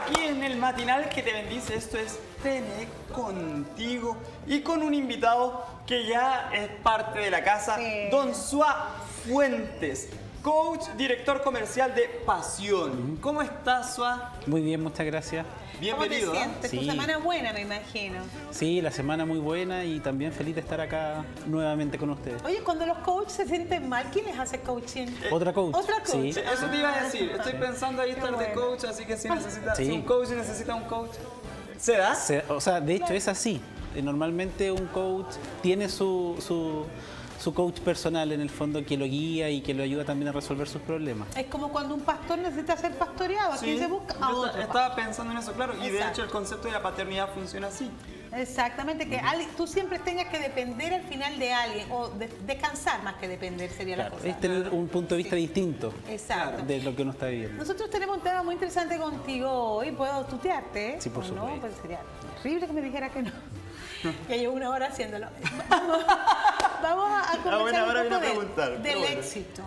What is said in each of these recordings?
aquí en el matinal que te bendice. Esto es TN Contigo y con un invitado que ya es parte de la casa, Don Sua Fuentes, coach, director comercial de Pasión. ¿Cómo estás, Sua? Muy bien, muchas gracias. Bienvenido. ¿Cómo te sientes? Sí. Tu semana buena, me imagino. Sí, la semana muy buena y también feliz de estar acá nuevamente con ustedes. Oye, cuando los coaches se sienten mal, ¿quién les hace coaching? Otra coach. ¿Otra coach? Sí. Eso te iba a decir. Estoy pensando ahí estar de coach, así que si necesitas Sí. un coach, necesita un coach. ¿Se da? O sea, de hecho es así. Normalmente un coach tiene su coach personal en el fondo que lo guía y que lo ayuda también a resolver sus problemas. Es como cuando un pastor necesita ser pastoreado. ¿A quién se busca? A yo otro. estaba pensando en eso, claro. Y de Exacto. hecho el concepto de la paternidad funciona así. Exactamente, que tú siempre tengas que depender al final de alguien, o descansar más que depender sería Claro, la cosa. es tener un punto de vista distinto Exacto. de lo que uno está viviendo. Nosotros tenemos un tema muy interesante contigo hoy. ¿Puedo tutearte? Sí, por ¿O supuesto. No, pues sería horrible que me dijera que no. Ya llevo una hora haciéndolo. Vamos a conversar bueno, ahora un viene a poco preguntar, del pero bueno. éxito.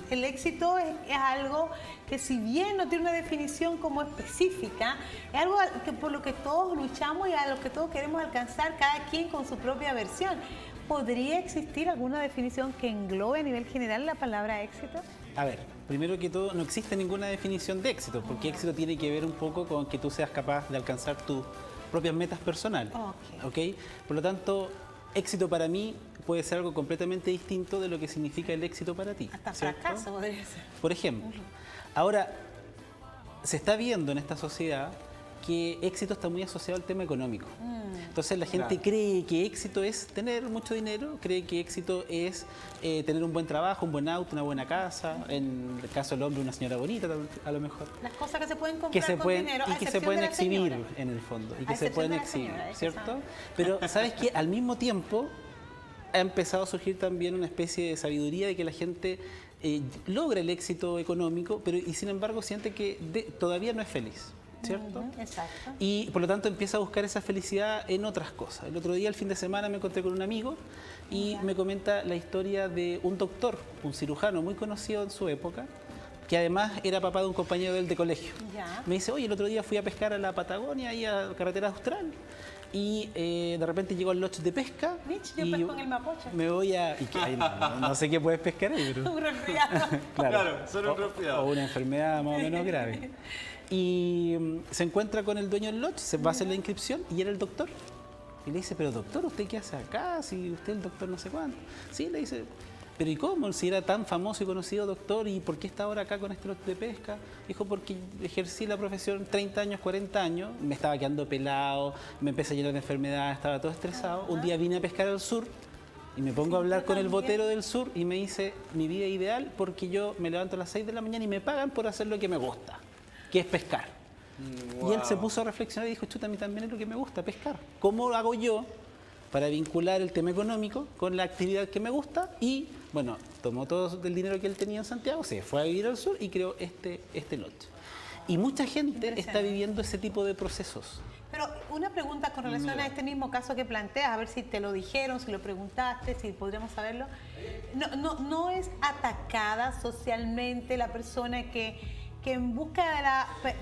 El éxito es algo que, si bien no tiene una definición como específica, es algo que por lo que todos luchamos y a lo que todos queremos alcanzar, cada quien con su propia versión. ¿Podría existir alguna definición que englobe a nivel general la palabra éxito? A ver, primero que todo, no existe ninguna definición de éxito, porque éxito tiene que ver un poco con que tú seas capaz de alcanzar tus propias metas personales. ¿Ok? Por lo tanto, éxito para mí puede ser algo completamente distinto de lo que significa el éxito para ti. Hasta ¿cierto? fracaso podría ser. Por ejemplo, ahora se está viendo en esta sociedad que éxito está muy asociado al tema económico. Entonces la gente cree que éxito es tener mucho dinero, cree que éxito es tener un buen trabajo, un buen auto, una buena casa, en el caso del hombre una señora bonita a lo mejor. Las cosas que se pueden comprar Que se con pueden, dinero, y a que se excepción pueden de la exhibir señora. en el fondo, y A que se excepción pueden de la exhibir, señora, ¿cierto? Pero ¿sabes qué? Al mismo tiempo ha empezado a surgir también una especie de sabiduría de que la gente logra el éxito económico, pero y sin embargo siente que todavía no es feliz, ¿cierto? Exacto. Y por lo tanto empieza a buscar esa felicidad en otras cosas. El otro día, el fin de semana, me encontré con un amigo y me comenta la historia de un doctor, un cirujano muy conocido en su época, que además era papá de un compañero de él de colegio. Ya. Me dice, oye, el otro día fui a pescar a la Patagonia, ahí a Carretera Austral, y de repente llego al lodge de pesca. Mitch, yo y pesco en el Mapocho. me voy a... y que, ay, no sé qué puedes pescar ahí, pero... Un resfriado. Claro, solo un resfriado. O una enfermedad más o menos grave. Y se encuentra con el dueño del lodge, se va a hacer la inscripción y era el doctor. Y le dice, pero doctor, ¿usted qué hace acá? Si usted es el doctor no sé cuánto. Sí, le dice, pero ¿y cómo? Si era tan famoso y conocido doctor, ¿y por qué está ahora acá con este lote de pesca? Dijo, porque ejercí la profesión 30 años, 40 años, me estaba quedando pelado, me empecé a llenar de enfermedades, estaba todo estresado. Un día vine a pescar al sur y me pongo a hablar con el botero del sur y me dice, mi vida ideal porque yo me levanto a las 6 de la mañana y me pagan por hacer lo que me gusta, que es pescar. Y él se puso a reflexionar y dijo, chuta, a mí también es lo que me gusta, pescar. ¿Cómo hago yo para vincular el tema económico con la actividad que me gusta? Y, bueno, tomó todo el dinero que él tenía en Santiago, se fue a vivir al sur y creó este lodge. Y mucha gente está viviendo ese tipo de procesos. Pero una pregunta con relación a este mismo caso que planteas, a ver si te lo dijeron, si lo preguntaste, si podríamos saberlo. No es atacada socialmente la persona que en busca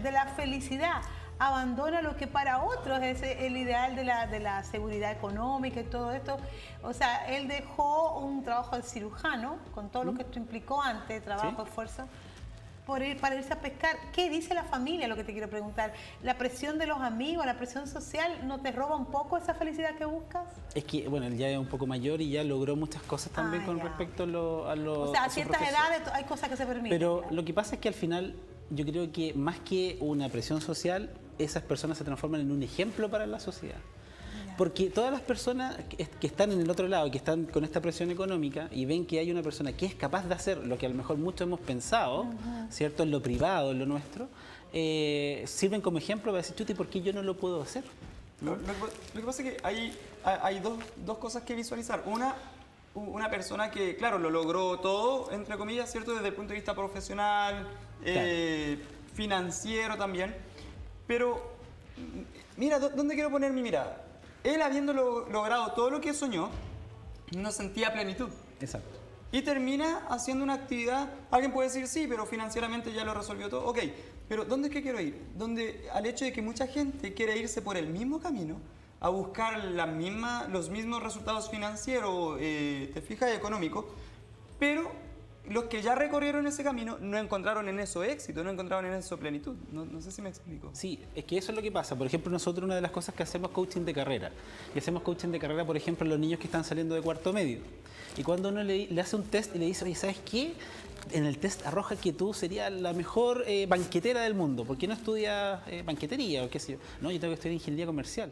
de la felicidad abandona lo que para otros es el ideal de la seguridad económica y todo esto. O sea, él dejó un trabajo de cirujano, con todo lo que esto implicó antes, trabajo, esfuerzo, para irse a pescar. ¿Qué dice la familia? Lo que te quiero preguntar. ¿La presión de los amigos, la presión social, no te roba un poco esa felicidad que buscas? Es que, bueno, él ya es un poco mayor y ya logró muchas cosas también con ya. respecto a los... O sea, a ciertas edades hay cosas que se permiten. Pero lo que pasa es que al final, yo creo que más que una presión social, esas personas se transforman en un ejemplo para la sociedad. Porque todas las personas que están en el otro lado, que están con esta presión económica y ven que hay una persona que es capaz de hacer lo que a lo mejor muchos hemos pensado, ¿cierto? En lo privado, en lo nuestro, sirven como ejemplo para decir, chuti, ¿por qué yo no lo puedo hacer? Lo que pasa es que hay dos cosas que visualizar. Una persona que, claro, lo logró todo, entre comillas, ¿cierto? Desde el punto de vista profesional, financiero también. Pero, mira, ¿dónde quiero poner mi mirada? Él, habiendo logrado todo lo que soñó, no sentía plenitud. Exacto. y termina haciendo una actividad. Alguien puede decir, sí, pero financieramente ya lo resolvió todo. Ok, pero ¿dónde es que quiero ir? Donde al hecho de que mucha gente quiere irse por el mismo camino, a buscar los mismos resultados financieros, te fijas, y económicos, pero los que ya recorrieron ese camino no encontraron en eso éxito, no encontraron en eso plenitud. No sé si me explico. Sí, es que eso es lo que pasa. Por ejemplo, nosotros una de las cosas que hacemos es coaching de carrera. Y hacemos coaching de carrera, por ejemplo, a los niños que están saliendo de cuarto medio. Y cuando uno le hace un test y le dice, oye, ¿sabes qué? En el test arroja que tú serías la mejor banquetera del mundo. ¿Por qué no estudias banquetería o qué sé yo? No, yo tengo que estudiar ingeniería comercial.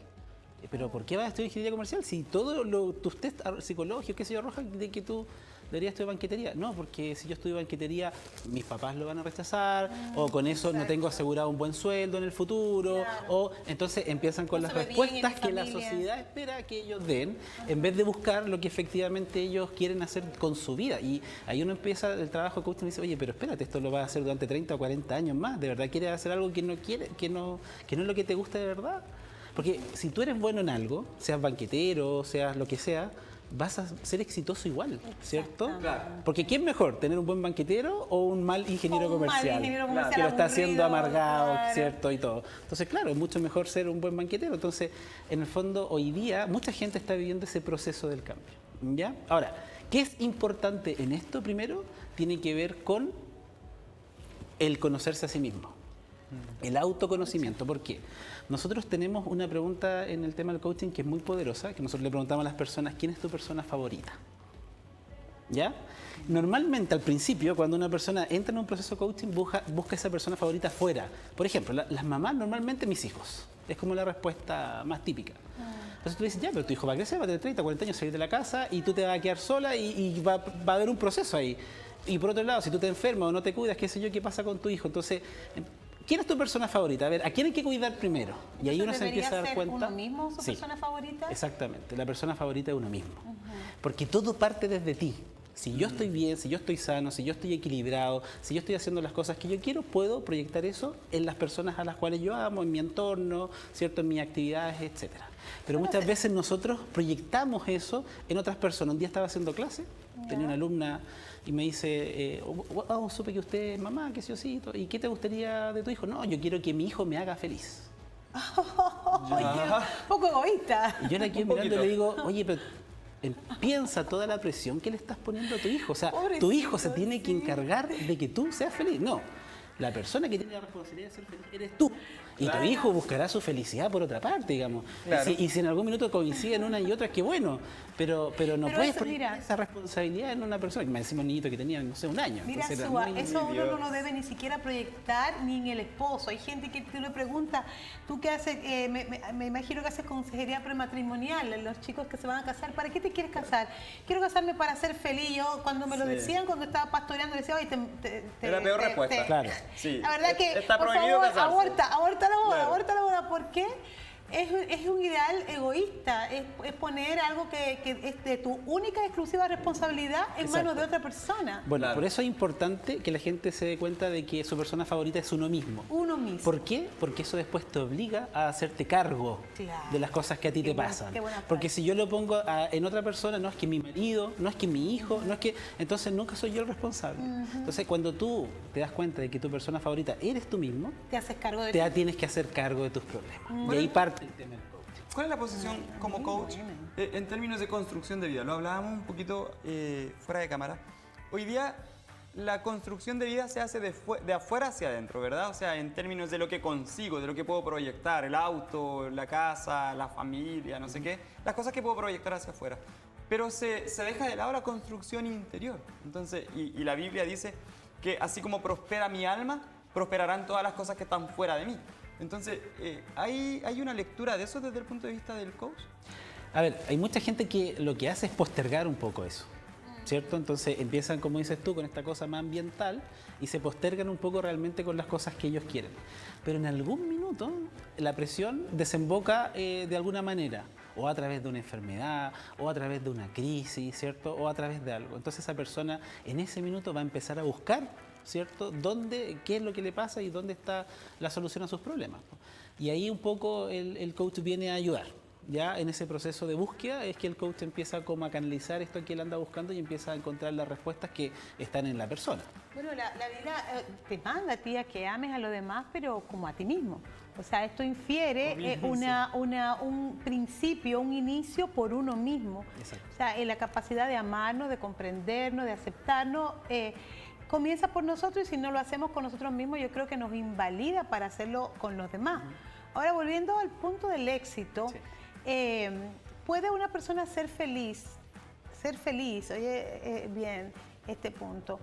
¿Pero por qué vas a estudiar ingeniería comercial si todos tus test psicológicos, qué sé yo, arrojan de que tú deberías estudiar banquetería? No, porque si yo estudio banquetería, mis papás lo van a rechazar, o con eso no tengo asegurado un buen sueldo en el futuro, o entonces empiezan con las respuestas que la sociedad espera que ellos den, en vez de buscar lo que efectivamente ellos quieren hacer con su vida. Y ahí uno empieza el trabajo de coaching y dice, oye, pero espérate, esto lo vas a hacer durante 30 o 40 años más, ¿de verdad quieres hacer algo que no quiere, que no es lo que te gusta de verdad? Porque si tú eres bueno en algo, seas banquetero, seas lo que sea, vas a ser exitoso igual, ¿cierto? Claro. Porque ¿quién mejor, tener un buen banquetero o un mal ingeniero O un mal comercial? ingeniero comercial que lo está aburrido, haciendo amargado, claro. ¿cierto? Y todo. Entonces, claro, es mucho mejor ser un buen banquetero. Entonces, en el fondo, hoy día, mucha gente está viviendo ese proceso del cambio, ¿ya? Ahora, ¿qué es importante en esto? Primero, tiene que ver con el conocerse a sí mismo. El autoconocimiento. ¿Por qué? Nosotros tenemos una pregunta en el tema del coaching que es muy poderosa, que nosotros le preguntamos a las personas, ¿quién es tu persona favorita? ¿Ya? Normalmente al principio, cuando una persona entra en un proceso de coaching, busca esa persona favorita fuera. Por ejemplo, las mamás, normalmente mis hijos. Es como la respuesta más típica. Entonces tú dices, ya, pero tu hijo va a crecer, va a tener 30, 40 años, salir de la casa y tú te vas a quedar sola y va a haber un proceso ahí. Y por otro lado, si tú te enfermas o no te cuidas, qué sé yo, ¿qué pasa con tu hijo? Entonces, ¿quién es tu persona favorita? A ver, ¿a quién hay que cuidar primero? Y ahí uno se empieza a dar cuenta. ¿Uno mismo su persona favorita? Exactamente, la persona favorita es uno mismo. Porque todo parte desde ti. Si yo estoy bien, si yo estoy sano, si yo estoy equilibrado, si yo estoy haciendo las cosas que yo quiero, puedo proyectar eso en las personas a las cuales yo amo, en mi entorno, ¿cierto? En mis actividades, etcétera. Pero muchas veces nosotros proyectamos eso en otras personas. Un día estaba haciendo clase, tenía una alumna y me dice, supe que usted es mamá, que sí o sí, ¿y qué te gustaría de tu hijo? No, yo quiero que mi hijo me haga feliz. Oye, un poco egoísta. Y yo la quedo mirando y le digo, oye, pero piensa toda la presión que le estás poniendo a tu hijo. O sea, Pobrecito, tu hijo se tiene que encargar de que tú seas feliz. No, la persona que tiene la responsabilidad de ser feliz eres tú. Y tu hijo buscará su felicidad por otra parte, digamos. Claro. Y si en algún minuto coinciden una y otra, qué bueno. Pero no Pero puedes eso, proyectar mira. esa responsabilidad en una persona. Me decimos un niñito que tenía, no sé, un año. Mira, Entonces era Sua, muy- eso uno no Dios. lo debe ni siquiera proyectar ni en el esposo. Hay gente que tú le preguntas, tú qué haces, me imagino que haces consejería prematrimonial, los chicos que se van a casar, ¿para qué te quieres casar? Quiero casarme para ser feliz. Yo cuando me lo Sí. decían, cuando estaba pastoreando, decía, oye, Es la peor respuesta. Claro. Sí. La verdad que, Está por prohibido favor, casarse. aborta la boda, Claro. aborta la boda. ¿Por qué? Es un ideal egoísta, es poner algo que es de tu única y exclusiva responsabilidad en Exacto. manos de otra persona. Bueno, Claro. por eso es importante que la gente se dé cuenta de que su persona favorita es uno mismo. Uno mismo. ¿Por qué? Porque eso después te obliga a hacerte cargo Claro. de las cosas que a ti Qué te buena- pasan. qué buena frase. Porque si yo lo pongo en otra persona, no es que mi marido, no es que mi hijo, no es que... Entonces nunca soy yo el responsable. Entonces cuando tú te das cuenta de que tu persona favorita eres tú mismo, Te haces cargo de te tienes que hacer cargo de tus problemas. Y ahí parte el tema del coaching. ¿Cuál es la posición como coach en términos de construcción de vida? Lo hablábamos un poquito fuera de cámara. Hoy día la construcción de vida se hace de afuera hacia adentro, ¿verdad? O sea, en términos de lo que consigo, de lo que puedo proyectar, el auto, la casa, la familia, no sé qué, las cosas que puedo proyectar hacia afuera. Pero se deja de lado la construcción interior. Entonces, y la Biblia dice que así como prospera mi alma, prosperarán todas las cosas que están fuera de mí. Entonces, ¿hay una lectura de eso desde el punto de vista del coach? A ver, hay mucha gente que lo que hace es postergar un poco eso, ¿cierto? Entonces empiezan, como dices tú, con esta cosa más ambiental y se postergan un poco realmente con las cosas que ellos quieren. Pero en algún minuto la presión desemboca de alguna manera, o a través de una enfermedad, o a través de una crisis, ¿cierto? O a través de algo. Entonces esa persona en ese minuto va a empezar a buscar, ¿cierto? ¿Qué es lo que le pasa y dónde está la solución a sus problemas? Y ahí un poco el coach viene a ayudar. Ya en ese proceso de búsqueda es que el coach empieza como a canalizar esto que él anda buscando y empieza a encontrar las respuestas que están en la persona. Bueno, la vida te manda a ti a que ames a los demás, pero como a ti mismo. O sea, esto infiere un principio, un inicio por uno mismo. Exacto. O sea, en la capacidad de amarnos, de comprendernos, de aceptarnos, comienza por nosotros y si no lo hacemos con nosotros mismos, yo creo que nos invalida para hacerlo con los demás. Ahora, volviendo al punto del éxito, Sí. ¿Puede una persona ser feliz, oye, bien, este punto,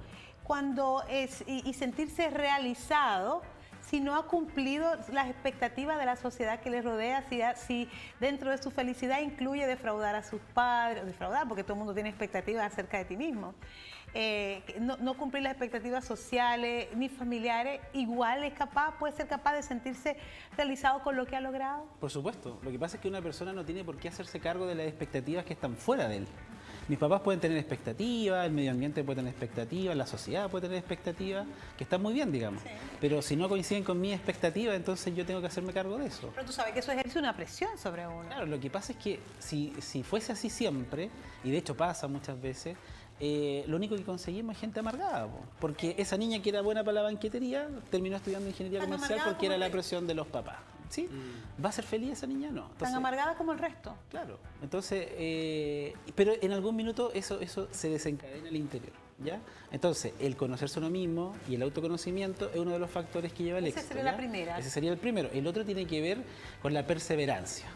y sentirse realizado si no ha cumplido las expectativas de la sociedad que le rodea, si dentro de su felicidad incluye defraudar a sus padres, porque todo el mundo tiene expectativas acerca de ti mismo, no cumplir las expectativas sociales ni familiares, igual puede ser capaz de sentirse realizado con lo que ha logrado? Por supuesto, lo que pasa es que una persona no tiene por qué hacerse cargo de las expectativas que están fuera de él. Mis papás pueden tener expectativas, el medio ambiente puede tener expectativas, la sociedad puede tener expectativas, que están muy bien, digamos. Sí. Pero si no coinciden con mis expectativas, entonces yo tengo que hacerme cargo de eso. Pero tú sabes que eso ejerce una presión sobre uno. Claro, lo que pasa es que si fuese así siempre, y de hecho pasa muchas veces, lo único que conseguimos es gente amargada, porque esa niña que era buena para la banquetería terminó estudiando ingeniería Tan comercial amargada porque era como la el- presión de los papás. ¿Sí? ¿Va a ser feliz esa niña? No. Tan Entonces, amargada como el resto. claro, entonces, pero en algún minuto eso se desencadena al interior, ¿ya? Entonces, el conocerse uno mismo y el autoconocimiento es uno de los factores que lleva al Esa éxito. sería la ¿ya? primera. Ese sería el primero. El otro tiene que ver con la perseverancia,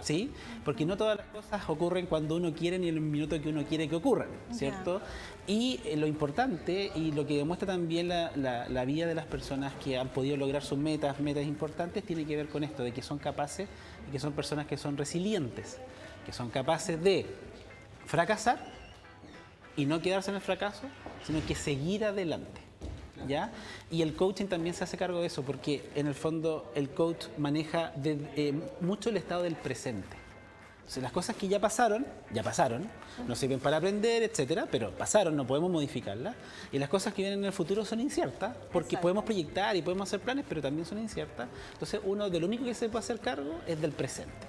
¿sí? Porque no todas las cosas ocurren cuando uno quiere ni en el minuto que uno quiere que ocurran, ¿cierto? Y lo importante y lo que demuestra también la vida de las personas que han podido lograr sus metas importantes, tiene que ver con esto, de que son capaces y que son personas que son resilientes, que son capaces de fracasar y no quedarse en el fracaso, sino que seguir adelante. ¿Ya? Y el coaching también se hace cargo de eso, porque en el fondo el coach maneja mucho el estado del presente. Entonces, las cosas que ya pasaron, nos sirven para aprender, etcétera, pero pasaron, no podemos modificarlas. Y las cosas que vienen en el futuro son inciertas, porque Exacto. podemos proyectar y podemos hacer planes, pero también son inciertas. Entonces, uno de lo único que se puede hacer cargo es del presente.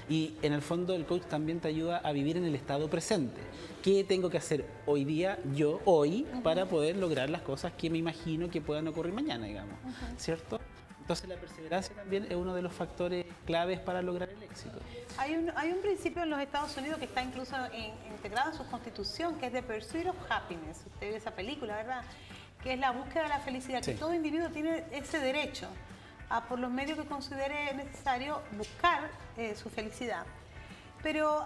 Y en el fondo el coach también te ayuda a vivir en el estado presente. ¿Qué tengo que hacer hoy día, hoy, para poder lograr las cosas que me imagino que puedan ocurrir mañana, digamos? ¿Cierto? Entonces la perseverancia también es uno de los factores claves para lograr el éxito. Hay un principio en los Estados Unidos que está incluso integrado en su constitución, que es The Pursuit of Happiness. Usted vio esa película, ¿verdad? Que es la búsqueda de la felicidad, Sí. que todo individuo tiene ese derecho a, por los medios que considere necesario, buscar su felicidad. Pero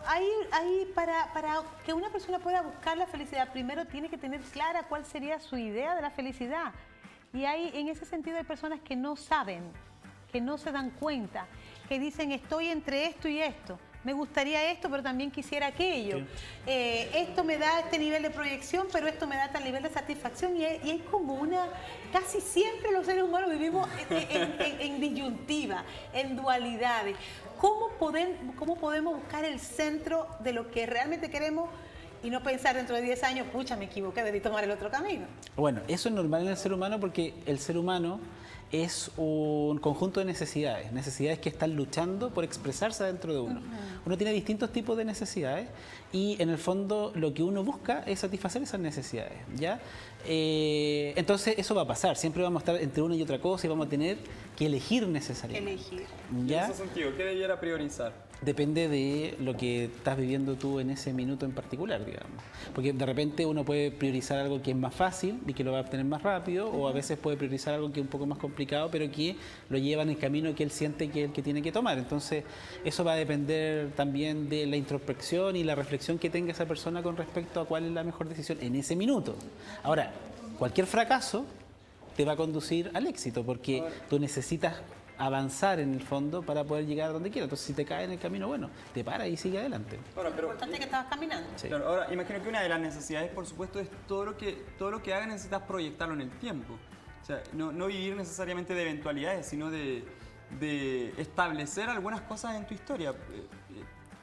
para que una persona pueda buscar la felicidad, primero tiene que tener clara cuál sería su idea de la felicidad. Y en ese sentido hay personas que no saben, que no se dan cuenta, que dicen estoy entre esto y esto. Me gustaría esto, pero también quisiera aquello. Sí. Esto me da este nivel de proyección, pero esto me da tal nivel de satisfacción. Y es como casi siempre los seres humanos vivimos en disyuntiva, en dualidades. ¿Cómo podemos buscar el centro de lo que realmente queremos y no pensar dentro de 10 años, pucha, me equivoqué, debí tomar el otro camino? Bueno, eso es normal en el ser humano porque el ser humano es un conjunto de necesidades que están luchando por expresarse dentro de uno. Uno tiene distintos tipos de necesidades y en el fondo lo que uno busca es satisfacer esas necesidades, ¿ya? Entonces eso va a pasar, siempre vamos a estar entre una y otra cosa y vamos a tener que elegir necesariamente. Elegir. ¿Ya? En ese sentido, ¿qué debiera priorizar? Depende de lo que estás viviendo tú en ese minuto en particular, digamos. Porque de repente uno puede priorizar algo que es más fácil y que lo va a obtener más rápido, o a veces puede priorizar algo que es un poco más complicado, pero que lo lleva en el camino que él siente que es el que tiene que tomar. Entonces, eso va a depender también de la introspección y la reflexión que tenga esa persona con respecto a cuál es la mejor decisión en ese minuto. Ahora, cualquier fracaso te va a conducir al éxito, porque tú necesitas avanzar en el fondo para poder llegar a donde quieras. Entonces, si te caes en el camino, bueno, te para y sigue adelante. Ahora, Lo pero, importante es que estabas caminando. Sí. claro, ahora, imagino que una de las necesidades, por supuesto, es todo lo que hagas necesitas proyectarlo en el tiempo. O sea, no vivir necesariamente de eventualidades, sino de establecer algunas cosas en tu historia.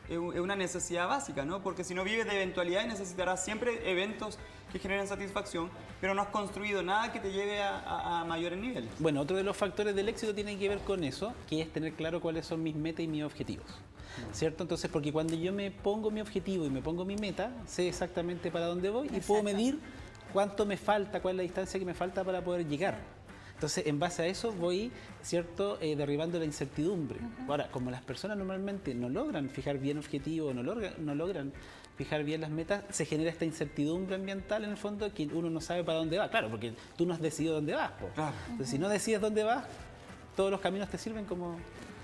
Es una necesidad básica, ¿no? Porque si no vives de eventualidades necesitarás siempre eventos que generen satisfacción, pero no has construido nada que te lleve a mayores niveles. Bueno, otro de los factores del éxito tiene que ver con eso, que es tener claro cuáles son mis metas y mis objetivos. ¿Cierto? Entonces, porque cuando yo me pongo mi objetivo y me pongo mi meta, sé exactamente para dónde voy y puedo medir cuánto me falta, cuál es la distancia que me falta para poder llegar. Entonces, en base a eso voy, ¿cierto?, derribando la incertidumbre. Ahora, como las personas normalmente no logran fijar bien objetivos, no logran fijar bien las metas, se genera esta incertidumbre ambiental en el fondo que uno no sabe para dónde va. Claro, porque tú no has decidido dónde vas. Claro. Entonces, si no decides dónde vas, todos los caminos te sirven como...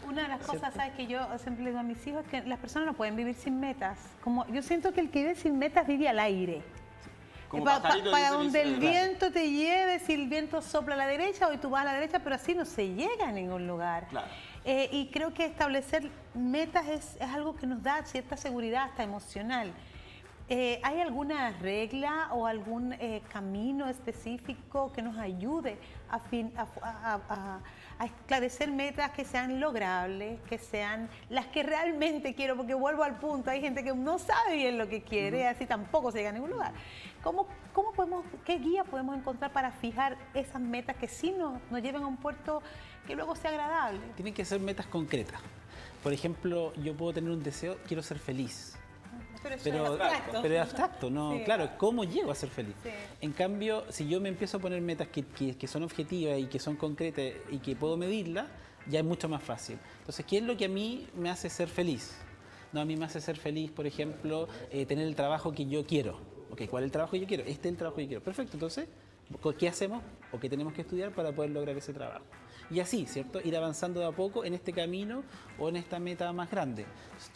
Una de las cosas, ¿sabes?, que yo siempre le digo a mis hijos es que las personas no pueden vivir sin metas. Como yo siento que el que vive sin metas vive al aire. Como Para donde el viento te lleve, si el viento sopla a la derecha, hoy tú vas a la derecha, pero así no se llega a ningún lugar. Claro. Y creo que establecer metas es algo que nos da cierta seguridad, hasta emocional. ¿Hay alguna regla o algún camino específico que nos ayude a esclarecer metas que sean logrables, que sean las que realmente quiero? Porque vuelvo al punto, hay gente que no sabe bien lo que quiere, así tampoco se llega a ningún lugar. ¿Qué guía podemos encontrar para fijar esas metas que sí nos lleven a un puerto que luego sea agradable? Tienen que ser metas concretas. Por ejemplo, yo puedo tener un deseo, quiero ser feliz. Pero es abstracto, ¿no? Sí. Claro, ¿cómo llego a ser feliz? Sí. En cambio, si yo me empiezo a poner metas que son objetivas y que son concretas y que puedo medirlas, ya es mucho más fácil. Entonces, ¿qué es lo que a mí me hace ser feliz? No, a mí me hace ser feliz, por ejemplo, tener el trabajo que yo quiero. Okay, ¿cuál es el trabajo que yo quiero? Este es el trabajo que yo quiero. Perfecto, entonces, ¿qué hacemos o qué tenemos que estudiar para poder lograr ese trabajo? Y así, ¿cierto? Ir avanzando de a poco en este camino o en esta meta más grande.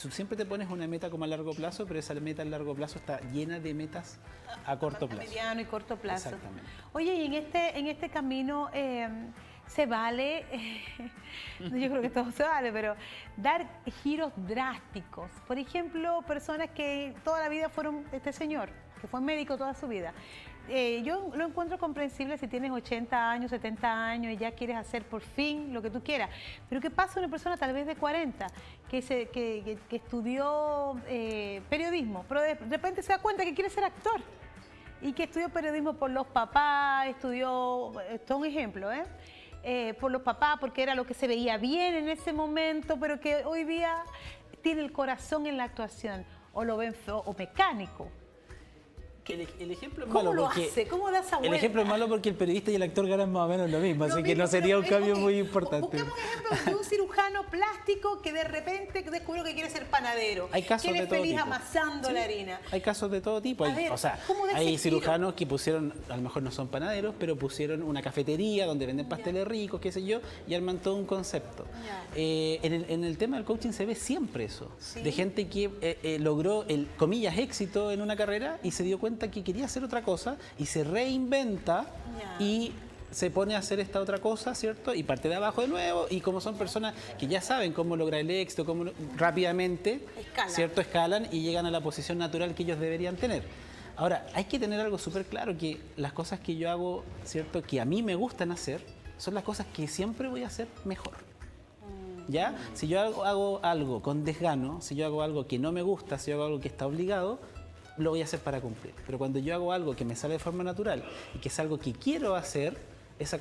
Tú siempre te pones una meta como a largo plazo, pero esa meta a largo plazo está llena de metas a corto plazo. A mediano y corto plazo. Exactamente. Oye, y en este camino se vale, yo creo que todo se vale, pero dar giros drásticos. Por ejemplo, personas que toda la vida fueron este señor, que fue médico toda su vida. Yo lo encuentro comprensible si tienes 80 años, 70 años y ya quieres hacer por fin lo que tú quieras. Pero ¿qué pasa una persona tal vez de 40 que estudió periodismo, pero de repente se da cuenta que quiere ser actor y que estudió periodismo por los papás, esto es un ejemplo, por los papás porque era lo que se veía bien en ese momento, pero que hoy día tiene el corazón en la actuación o lo ven feo o mecánico? El ejemplo es ¿Cómo malo lo porque hace? ¿Cómo da esa vuelta? el ejemplo es malo porque el periodista y el actor ganan más o menos lo mismo, así que no sería un cambio muy importante. Busquemos un ejemplo de un cirujano plástico que de repente descubrió que quiere ser panadero. Hay casos que él de es todo feliz tipo. amasando la harina. Hay casos de todo tipo. A ver, o sea, ¿cómo da ese hay giro? cirujanos que pusieron, a lo mejor no son panaderos, pero pusieron una cafetería donde venden pasteles ricos, qué sé yo, y arman todo un concepto. En el tema del coaching se ve siempre eso, ¿Sí? de gente que logró el, comillas, éxito en una carrera y se dio cuenta que quería hacer otra cosa y se reinventa y se pone a hacer esta otra cosa, ¿cierto? Y parte de abajo de nuevo, y como son personas que ya saben cómo lograr el éxito, cómo rápidamente, ¿cierto? Escalan y llegan a la posición natural que ellos deberían tener. Ahora, hay que tener algo súper claro, que las cosas que yo hago, ¿cierto? Que a mí me gustan hacer, son las cosas que siempre voy a hacer mejor. ¿Ya? Si yo hago algo con desgano, si yo hago algo que no me gusta, si yo hago algo que está obligado, lo voy a hacer para cumplir. Pero cuando yo hago algo que me sale de forma natural y que es algo que quiero hacer,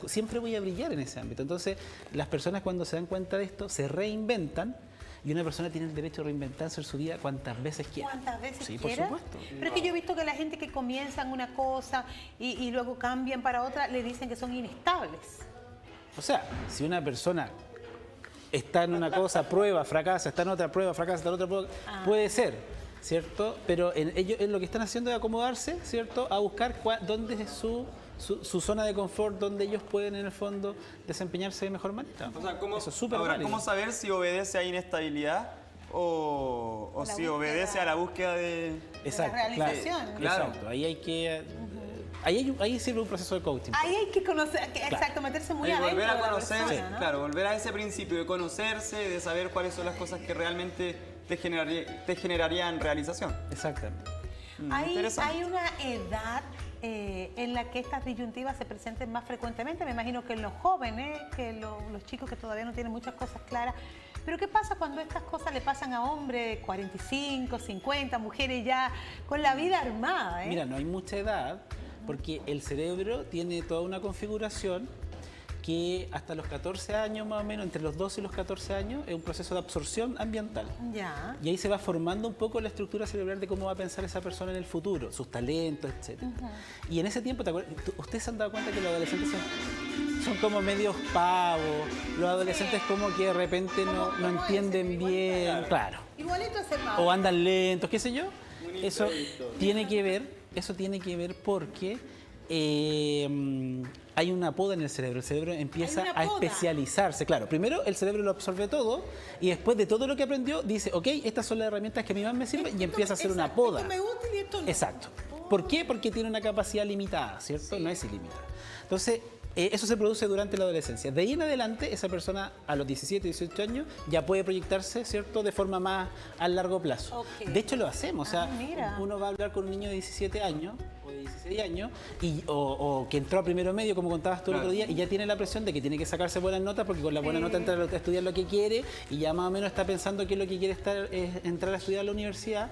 siempre voy a brillar en ese ámbito. Entonces, las personas cuando se dan cuenta de esto, se reinventan, y una persona tiene el derecho a reinventarse en su vida cuantas veces quiera. ¿Cuántas veces sí, quiera? por supuesto. Pero es que yo he visto que la gente que comienzan una cosa y luego cambian para otra, le dicen que son inestables. O sea, si una persona está en una cosa, prueba, fracasa, está en otra, prueba, fracasa, está en otra, prueba, puede ser, ¿cierto? Pero ellos lo que están haciendo es acomodarse, ¿cierto? A buscar dónde es su zona de confort, donde ellos pueden, en el fondo, desempeñarse de mejor manera. O sea, eso es súper ahora, válido. ¿cómo saber si obedece a inestabilidad o si obedece a la búsqueda de... Exacto, la realización? Claro. Exacto, ahí hay que... Ahí sirve un proceso de coaching. Ahí hay que conocer, exacto, meterse muy adentro volver a de la conocer, persona, ¿no? claro, volver a ese principio de conocerse, de saber cuáles son las cosas que realmente te generarían realización. Exactamente. Hay una edad en la que estas disyuntivas se presenten más frecuentemente. Me imagino que en los jóvenes, que los chicos que todavía no tienen muchas cosas claras, Pero ¿qué pasa cuando estas cosas le pasan a hombres de 45, 50, mujeres ya con la vida armada? Mira, no hay mucha edad porque el cerebro tiene toda una configuración que hasta los 14 años más o menos, entre los 12 y los 14 años, es un proceso de absorción ambiental. Ya. Y ahí se va formando un poco la estructura cerebral de cómo va a pensar esa persona en el futuro, sus talentos, etc. Y en ese tiempo, ¿ustedes se han dado cuenta que los adolescentes son como medios pavos? Los adolescentes como que de repente no entienden bien, claro. Igualito es el O andan lentos, qué sé yo. Eso tiene que ver porque hay una poda en el cerebro. El cerebro empieza a especializarse. Claro, primero el cerebro lo absorbe todo y después de todo lo que aprendió dice, ok, estas son las herramientas que a mí más me sirven y empieza a hacer una poda. Esto me gusta y esto no. Exacto. ¿Por qué? Porque tiene una capacidad limitada, ¿cierto? Sí. No es ilimitada. Entonces, eso se produce durante la adolescencia. De ahí en adelante, esa persona a los 17, 18 años ya puede proyectarse, ¿cierto?, de forma más a largo plazo. Okay. De hecho, lo hacemos. O sea, mira. uno va a hablar con un niño de 17 años o de 16 años o que entró a primero medio, como contabas tú el otro día, y ya tiene la presión de que tiene que sacarse buenas notas porque con la buena nota entra a estudiar lo que quiere y ya más o menos está pensando que lo que quiere es entrar a estudiar a la universidad.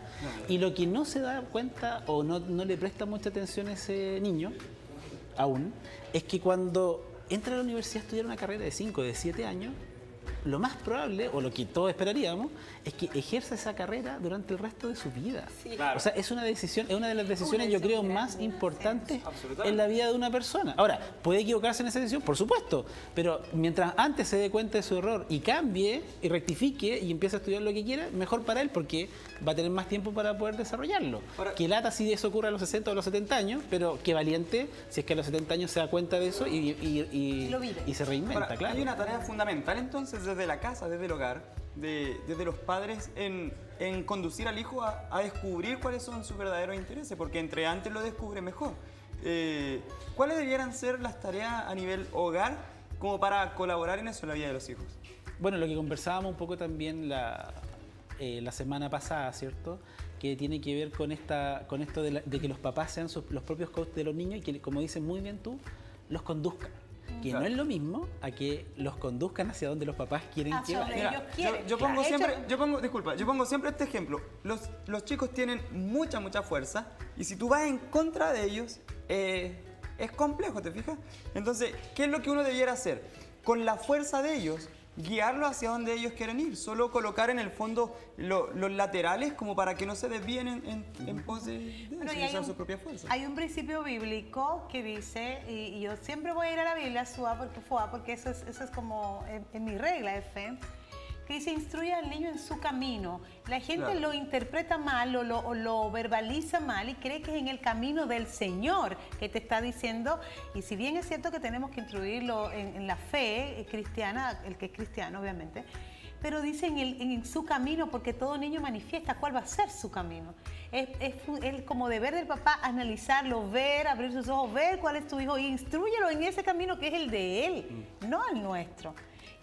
Y lo que no se da cuenta o no le presta mucha atención a ese niño aún, es que cuando entra a la universidad a estudiar una carrera de 5, de 7 años, lo más probable, o lo que todos esperaríamos, es que ejerza esa carrera durante el resto de su vida. Sí. Claro. O sea, es una decisión, es una de las decisiones, yo creo, más importantes Absolutamente. en la vida de una persona. Ahora, ¿puede equivocarse en esa decisión? Por supuesto, pero mientras antes se dé cuenta de su error y cambie y rectifique y empiece a estudiar lo que quiera, mejor para él porque va a tener más tiempo para poder desarrollarlo. Ahora, Que lata si eso ocurre a los 60 o a los 70 años, pero qué valiente si es que a los 70 años se da cuenta de eso y Lo vive. se reinventa, ahora, claro. hay una tarea fundamental entonces desde la casa, desde el hogar, desde los padres en conducir al hijo a descubrir cuáles son sus verdaderos intereses, porque entre antes lo descubre mejor. ¿Cuáles debieran ser las tareas a nivel hogar como para colaborar en eso en la vida de los hijos? Bueno, lo que conversábamos un poco también la semana pasada, ¿cierto? Que tiene que ver con esto de que los papás sean los propios coaches de los niños y que, como dices muy bien tú, los conduzcan. Que Claro. no es lo mismo a que los conduzcan hacia donde los papás quieren que Hacia donde vayan. ellos quieren. Yo pongo Claro. siempre, yo pongo siempre este ejemplo. Los chicos tienen mucha fuerza y si tú vas en contra de ellos, es complejo, ¿te fijas? Entonces, ¿qué es lo que uno debiera hacer? Con la fuerza de ellos, guiarlo hacia donde ellos quieren ir. Solo colocar en el fondo los laterales como para que no se desvíen en pos de Bueno, eso, y y usar su propia fuerza. hay un principio bíblico que dice, y yo siempre voy a ir a la Biblia, porque eso es como en mi regla de fe, que dice, instruye al niño en su camino. La gente Claro. lo interpreta mal o lo verbaliza mal y cree que es en el camino del Señor que te está diciendo. Y si bien es cierto que tenemos que instruirlo en la fe cristiana, el que es cristiano obviamente, pero dice en su camino, porque todo niño manifiesta cuál va a ser su camino. Es como deber del papá analizarlo, ver, abrir sus ojos, ver cuál es tu hijo y instrúyelo en ese camino que es el de él, no el nuestro.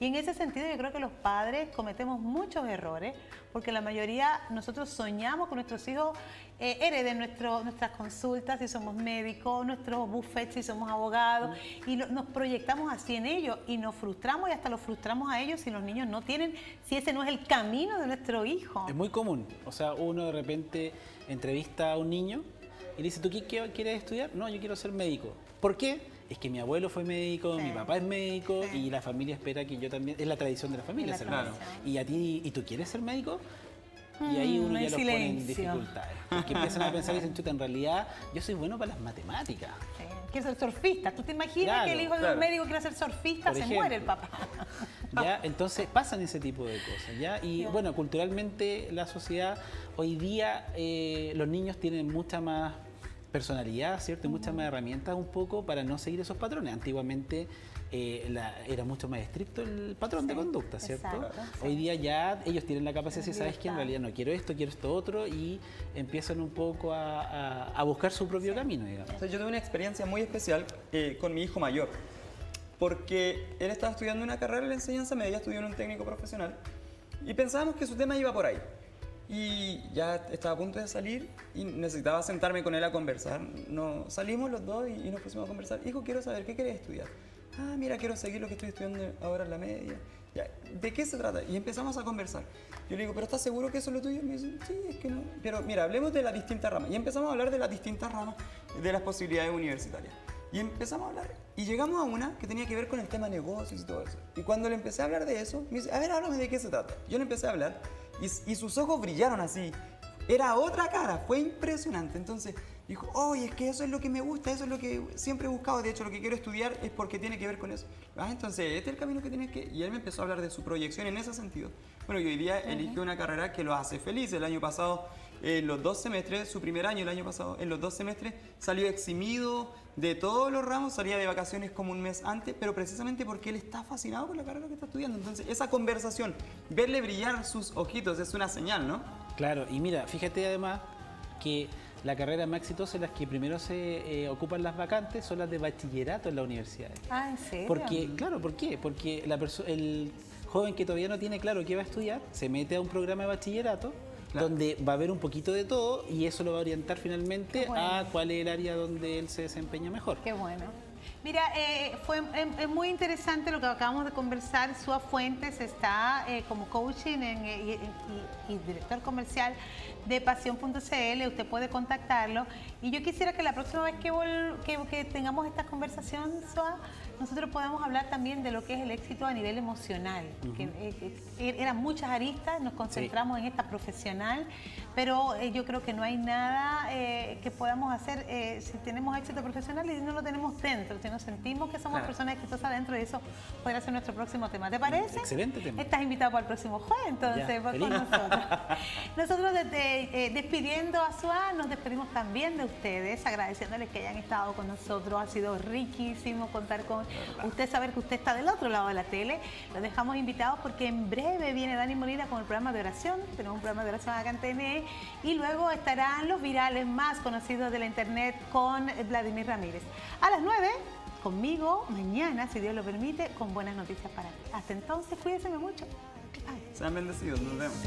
Y en ese sentido yo creo que los padres cometemos muchos errores, porque la mayoría, nosotros soñamos con nuestros hijos hereden nuestras consultas si somos médicos, nuestros buffets si somos abogados, y nos proyectamos así en ellos y nos frustramos y hasta los frustramos a ellos si los niños no tienen, si ese no es el camino de nuestro hijo. Es muy común. O sea, uno de repente entrevista a un niño y le dice, ¿tú qué quieres estudiar? No, yo quiero ser médico. ¿Por qué? Es que mi abuelo fue médico, Sí. mi papá es médico Sí. y la familia espera que yo también... Es la tradición de la familia Es ser la médico. tradición. ¿Y a ti, y tú quieres ser médico? Y ahí uno hay ya los pone en silencio. dificultades. Porque empiezan a pensar y dicen, chuta, en realidad yo soy bueno para las matemáticas. Sí, quiere ser surfista. ¿Tú te imaginas Claro, que el hijo de claro. un médico quiere ser surfista? Por Se ejemplo. muere el papá. ¿Ya? Entonces pasan ese tipo de cosas, ¿ya? Y bueno, culturalmente la sociedad, hoy día los niños tienen mucha más personalidad, ¿cierto? Y muchas más herramientas un poco para no seguir esos patrones. Antiguamente era mucho más estricto el patrón de conducta, ¿cierto? exacto, sí. Hoy día ya ellos tienen la capacidad de decir, ¿sabes qué? En Libertad. realidad no quiero esto otro y empiezan un poco a buscar su propio camino, digamos. O sea, yo tuve una experiencia muy especial con mi hijo mayor, porque él estaba estudiando una carrera de enseñanza media, estudió en un técnico profesional, y pensábamos que su tema iba por ahí. Y ya estaba a punto de salir y necesitaba sentarme con él a conversar. Salimos los dos y nos pusimos a conversar. Hijo, quiero saber, ¿qué quieres estudiar? Ah, mira, quiero seguir lo que estoy estudiando ahora en la media. Ya, ¿de qué se trata? Y empezamos a conversar. Yo le digo, ¿pero estás seguro que eso es lo tuyo? Y me dice, sí, es que no. Pero mira, hablemos de las distintas ramas. Y empezamos a hablar de las distintas ramas de las posibilidades universitarias. Y empezamos a hablar. Y llegamos a una que tenía que ver con el tema negocios y todo eso. Y cuando le empecé a hablar de eso, me dice, a ver, háblame de qué se trata. Yo le empecé a hablar y sus ojos brillaron así. Era otra cara, fue impresionante. Entonces dijo, oye, es que eso es lo que me gusta, eso es lo que siempre he buscado. De hecho, lo que quiero estudiar es porque tiene que ver con eso. Ah, entonces, este es el camino que tienes que... Y él me empezó a hablar de su proyección en ese sentido. Bueno, y hoy día eligió una carrera que lo hace feliz. El año pasado, en los 2 semestres, su primer año el año pasado, en los 2 semestres, salió eximido de todos los ramos, salía de vacaciones como un mes antes, pero precisamente porque él está fascinado por la carrera que está estudiando. Entonces, esa conversación, verle brillar sus ojitos, es una señal, ¿no? Claro, y mira, fíjate además que la carrera más exitosa, las que primero se ocupan las vacantes, son las de bachillerato en las universidades. Ah, ¿en serio? Porque, claro, ¿por qué? Porque el joven que todavía no tiene claro qué va a estudiar, se mete a un programa de bachillerato, Claro. donde va a haber un poquito de todo y eso lo va a orientar finalmente Qué bueno. a cuál es el área donde él se desempeña mejor. Qué bueno. Mira, fue muy interesante lo que acabamos de conversar. Sua Fuentes está como coaching y director comercial de Pasión.cl. Usted puede contactarlo. Y yo quisiera que la próxima vez que tengamos esta conversación, Sua, nosotros podamos hablar también de lo que es el éxito a nivel emocional. Eran muchas aristas, nos concentramos en esta profesional, pero yo creo que no hay nada que podamos hacer si tenemos éxito profesional y no lo tenemos dentro, si nos sentimos que somos personas exitosas dentro de eso, podrá ser nuestro próximo tema. ¿Te parece? Excelente tema. Estás invitado para el próximo jueves, entonces, Ya, con feliz. nosotros. Nosotros despidiendo a Sua, nos despedimos también de ustedes, agradeciéndoles que hayan estado con nosotros. Ha sido riquísimo contar con usted, saber que usted está del otro lado de la tele. Los dejamos invitados porque en breve viene Dani Molina con el programa de oración. Tenemos un programa de oración acá en TNE y luego estarán los virales más conocidos de la internet con Vladimir Ramírez. A las 9, conmigo, mañana, si Dios lo permite, con buenas noticias para ti. Hasta entonces, cuídense mucho. Bye. Sean bendecidos, nos vemos.